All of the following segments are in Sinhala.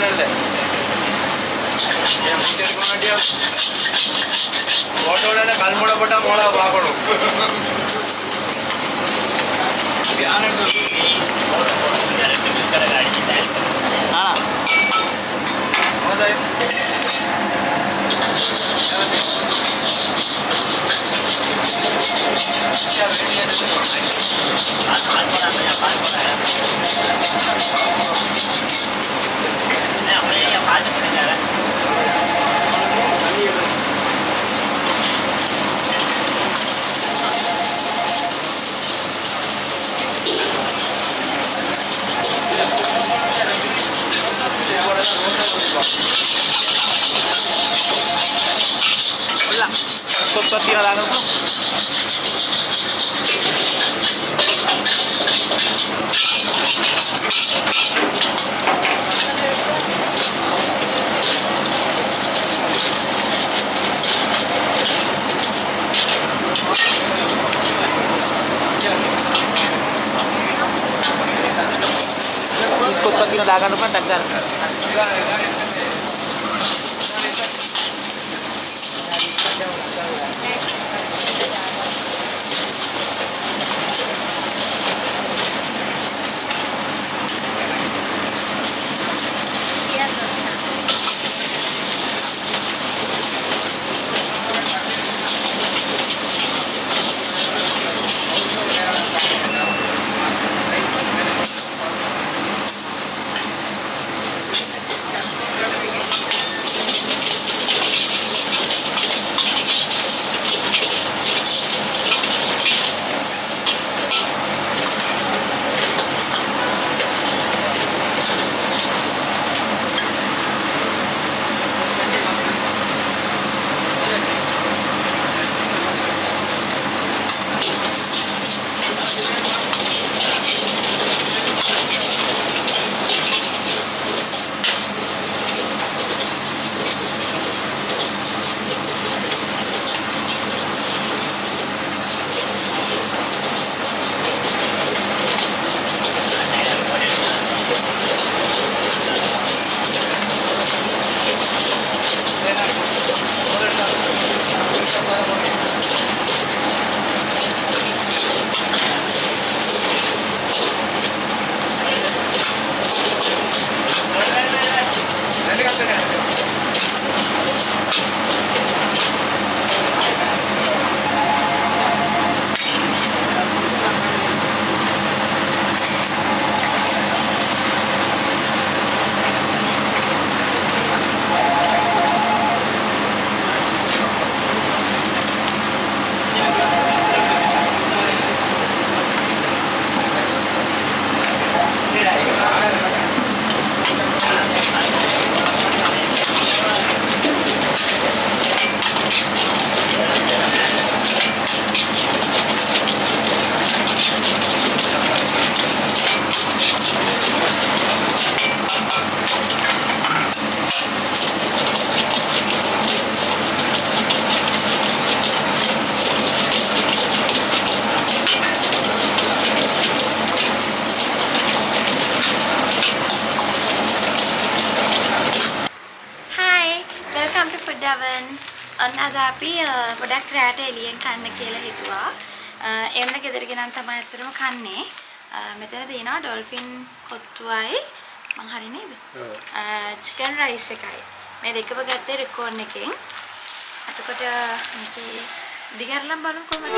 නේද? Ya mikir kono dia. Foto nana kalmoda pota mola bakono. Dhyan to foto sigara milk kara gaadi chittai. Ha. Hondai. क्या वीडियो है तो आज बना मैं पाल बनाया मैं अपने यहाँ पाल करने जा रहा Hola, ¿cuánto tira la gana? Isco pati na dagan pa dagdag. අන්න අද අපි ගොඩක් රැට එළියෙන් කන්න කියලා හිතුවා. එන්න ගෙදර ගෙනන් තමයි අතරම කන්නේ. මෙතන තියෙනවා ඩොල්ෆින් කොත්තුවයි මං හරි නේද? චිකන් රයිස් එකයි. මේ දෙකම ගත්තේ රෙකෝන් එකෙන්. එතකොට මේකේ දිගරලම් බලමු කොහොමද?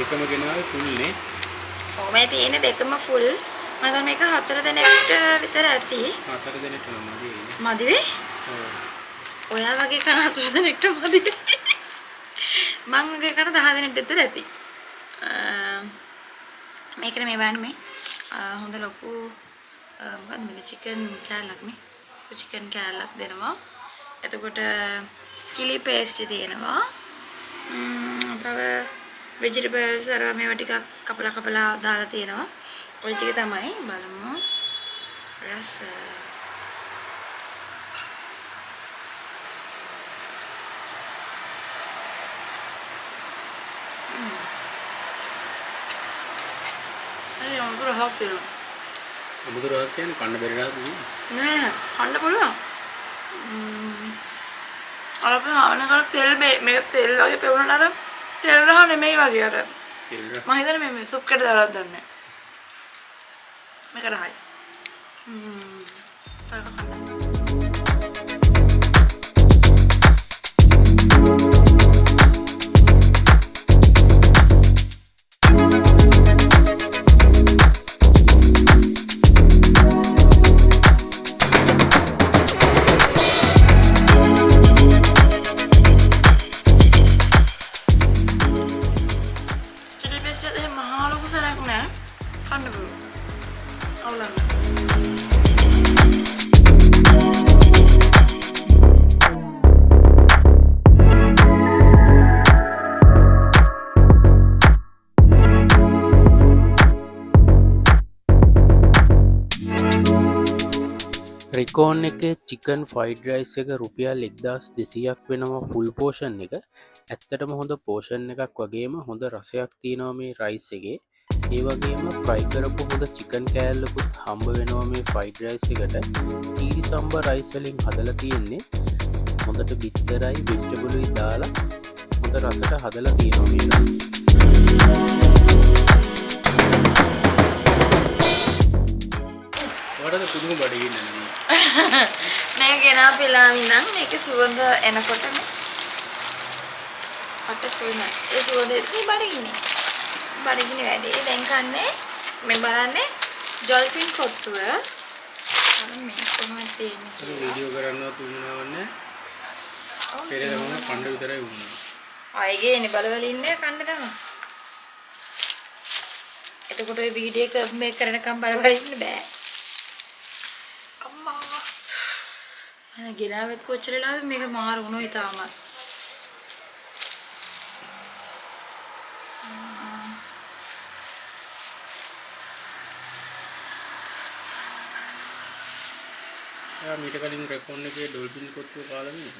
දෙකම ගෙනාවේ ෆුල් නේ. ඔව් මේ තියෙන දෙකම ෆුල්. මම හිතන්නේ මේක 4 දෙනෙක්ට විතර ඇති. 4 දෙනෙක්ට නම් මදි වෙන්නේ. මදි වෙයි? ඔව්. ඔයා වගේ කන 4 දෙනෙක්ට මදි වෙයි. මං වගේ කන 10 දෙනෙක්ට විතර ඇති. මේකට මේ වань මේ හොඳ ලොකු මොකද්ද මේක චිකන් කෑල්ලක් නේ. චිකන් කෑල්ලක් දෙනවා. එතකොට chili paste තියෙනවා. තව vegetables අර මේවා ටිකක් කපලා දාලා තියෙනවා. ඔය ටික තමයි බලමු. රස අමුතු රසක් තියෙනවා. අමුතු රසක් කියන්නේ කන්න බැරි රසක් නෑ කන්න පුළුවන්. අර අපි ආවනකට තෙල් මේක තෙල් වගේ පෙවුනට අර තෙල් රහ නෙමෙයි වගේ අර. තෙල් රහ. මම හිතන්නේ මේ සුප් එකට දාලා දන්නේ. මේක රහයි. රිකෝන් එකේ චිකන් ෆයිඩ් රයිස් එක රුපියල් 1200ක් වෙනවා ෆුල් පෝෂන් එක. ඇත්තටම හොඳ පෝෂන් එකක් වගේම හොඳ රසයක් තියෙනවා මේ රයිස් එකේ. ඒ වගේම ෆ්‍රයි කරපු හොඳ චිකන් කෑල්ලකුත් හම්බ වෙනවා මේ ෆයිඩ් රයිස් එකට. තීරි සම්බ රයිස් වලින් හදලා තියෙන්නේ. හොඳට බිත්තරයි වෙජිටබලුයි දාලා හොඳ රසට හදලා තියෙනවා මේ රයිස්. වඩාද කුඩු බඩගින්න නේ. මේක ගෙනා පිලාවි නම් මේක සුවඳ එනකොටම අට සුවඳ. ඒ සුවඳ ඉතින් බඩගින්නේ. බඩගින්නේ වැඩි. දැන් කන්නේ මේ බලන්නේ ඩොල්ෆින් කොත්තුව. මේ කොහොමද තියෙන්නේ කියලා. වීඩියෝ කරන්නවත් උනනවන්නේ. පෙරේදම කණ්ඩ විතරයි උන්නේ. ආයේ ඉන්නේ බලවල ඉන්නේ කන්න තමයි. එතකොට ඔය වීඩියෝ එක මේ කරනකම් බලවල ඉන්න බෑ. අම්මා ගෙනාවෙත් කොච්චර වෙලාද මේක මාර වුණොයි තාමත්. මීට කලින් රෙකෝන් එකේ ඩොල්ෆින් කොත්තුව කාලා නේද?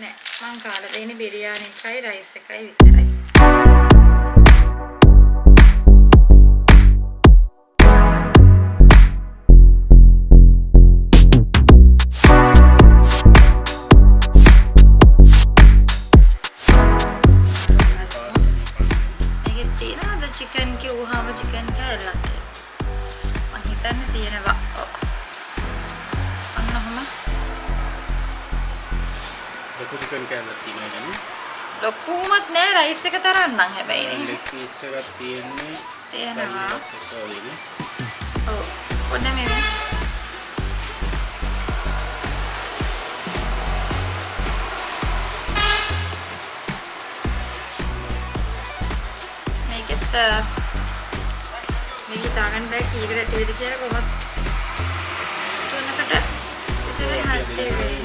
නෑ මං කාලා දෙන්නේ බිරියානි එකයි රයිස් එකයි විතරයි. මේකේ තියෙනවද චිකන් කිව්වහම චිකන් කෑල්ලක් මං හිතන්නේ තියෙනවා. චිකන් කෑල්ලක් තියෙනවා නේ. ලොකුමත් නෑ රයිස් එක තරම් නම් හැබැයි නේ. ලෙග් පීස් එකක් තියෙන්නේ. තියෙනවා. ඒකෝලේ. ඔව්. ඔන්න මේ මේකත් මේක තාගන්න බෑ කීකට ඇති වෙද කියලා කොහොමද තුනකට විතර හත්තේ වෙයි.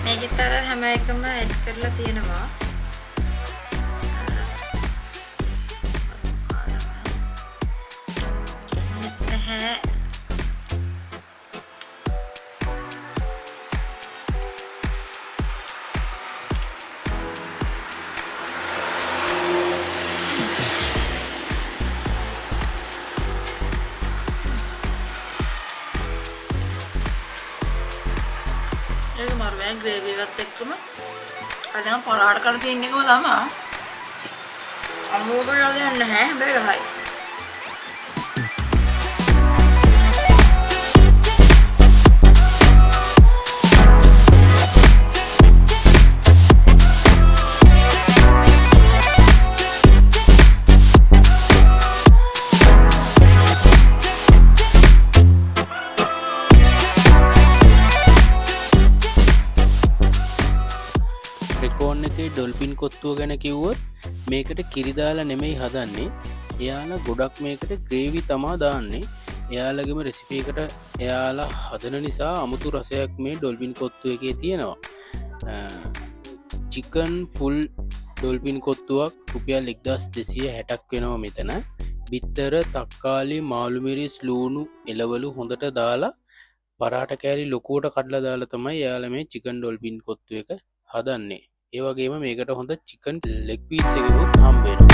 මේකත් අර හැම එකම ඇඩ් කරලා තියෙනවා. ඒක මාරුවෙන් ග්‍රේවි එකත් එක්කම අදම පරාට කරලා තියෙන එකම තමයි. අමුඩු යන්නේ නැහැ හැබැයි රහයි. රෙකෝන් එකේ ඩොල්ෆින් කොත්තුව ගැන කිව්වොත් මේකට කිරි දාලා නෙමෙයි හදන්නේ. එයාලා ගොඩක් මේකට ග්‍රේවි තමා දාන්නේ. එයාලගේම රෙසිපේකට එයාලා හදන නිසා අමුතු රසයක් මේ ඩොල්පින් කොත්තු එකේ තියෙනවා. චිකන් ෆුල් ඩොල්පින් කොත්තුවක් රුපියල් 1260ක් වෙනවා මෙතන. බිත්තර තක්කාලි මාළුමිරිස් ලූණු එලවලු හොඳට දාලා පරාට කෑලි ලොකුවට කඩලා දාලා තමයි යාල මේ චිකන් ඩොල්පින් කොත්තු එක හදන්නේ. ඒ වගේම මේකට හොඳ චිකන් ලෙග් පීස් එකකුත් හම්බ වෙනවා.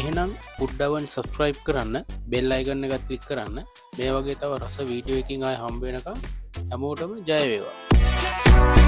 එහෙනම් ෆුඩ්ඩවන් සබස්ක්‍රයිබ් කරන්න, බෙල් අයිකන් එකත් ක්ලික් කරන්න. මේ වගේ තව රස වීඩියෝ එකකින් ආයෙ හම්බ වෙනකම් හැමෝටම ජය වේවා.